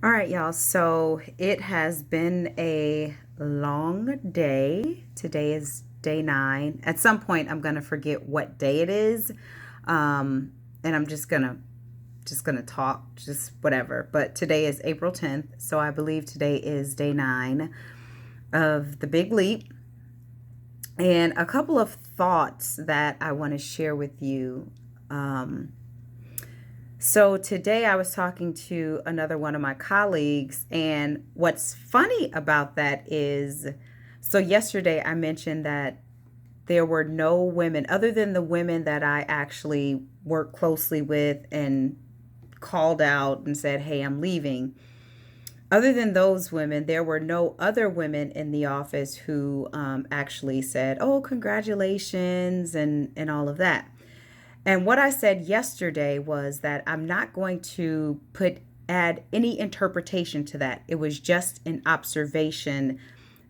All right, y'all. So it has been a long day. Today is day 9. At some point, I'm gonna forget what day it is, and I'm just gonna talk, just whatever. But today is April 10th, so I believe today is day 9 of the Big Leap, and a couple of thoughts that I want to share with you. Um, So today I was talking to another one of my colleagues, and what's funny about that is, so yesterday I mentioned that there were no women other than the women that I actually work closely with and called out and said, "Hey, I'm leaving." Other than those women, there were no other women in the office who actually said, "Oh, congratulations," and all of that. And what I said yesterday was that I'm not going to add any interpretation to that. It was just an observation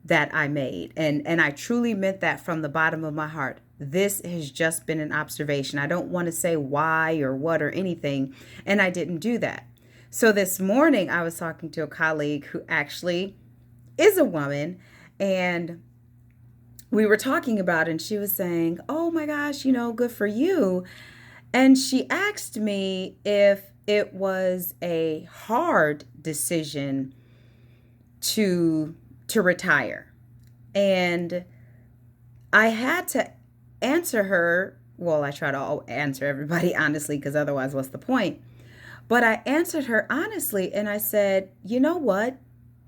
that I made. And I truly meant that from the bottom of my heart. This has just been an observation. I don't want to say why or what or anything, and I didn't do that. So this morning I was talking to a colleague who actually is a woman, and we were talking about it, and she was saying, "Oh my gosh, good for you." And she asked me if it was a hard decision to retire. And I had to answer her. Well, I try to answer everybody honestly, because otherwise, what's the point? But I answered her honestly, and I said, "You know what?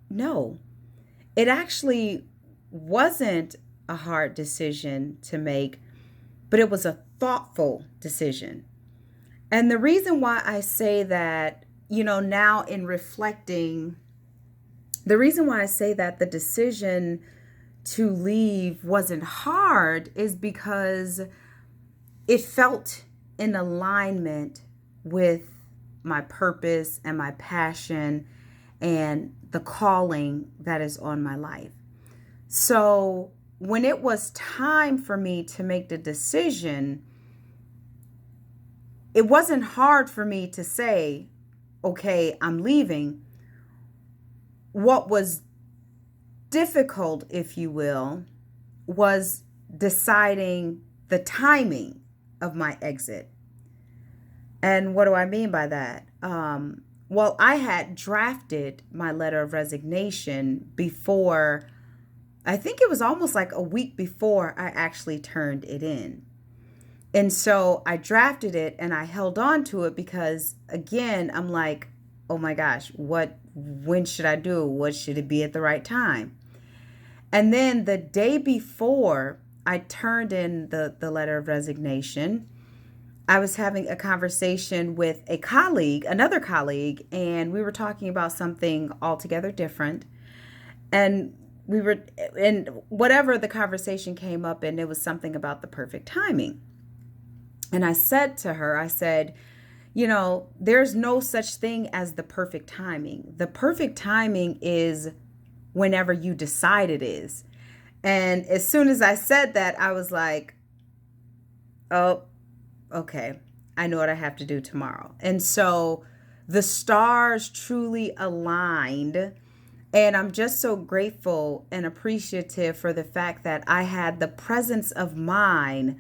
No, it actually wasn't a hard decision to make, but it was a thoughtful decision." And the reason why I say that, now in reflecting, the reason why I say that the decision to leave wasn't hard is because it felt in alignment with my purpose and my passion and the calling that is on my life. So when it was time for me to make the decision, it wasn't hard for me to say, "Okay, I'm leaving." What was difficult, if you will, was deciding the timing of my exit. And what do I mean by that? Well, I had drafted my letter of resignation before, I think it was almost like a week before I actually turned it in. And so I drafted it and I held on to it because, again, I'm like, "Oh my gosh, when should I do it? What should it be at the right time?" And then the day before I turned in the letter of resignation, I was having a conversation with a colleague, another colleague, and we were talking about something altogether different. And we were, and whatever the conversation came up, and it was something about the perfect timing. And I said to her, I said, there's no such thing as the perfect timing. The perfect timing is whenever you decide it is. And as soon as I said that, I was like, "Oh, okay. I know what I have to do tomorrow." And so the stars truly aligned. And I'm just so grateful and appreciative for the fact that I had the presence of mind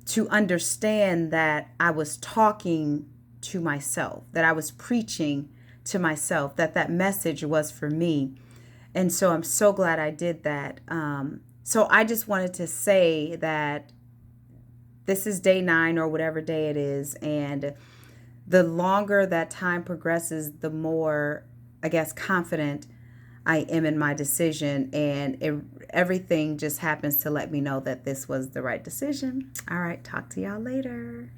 to understand that I was talking to myself, that I was preaching to myself, that that message was for me. And so I'm so glad I did that. So I just wanted to say that this is day 9 or whatever day it is. And the longer that time progresses, the more, I guess, confident I am in my decision. And everything just happens to let me know that this was the right decision. All right. Talk to y'all later.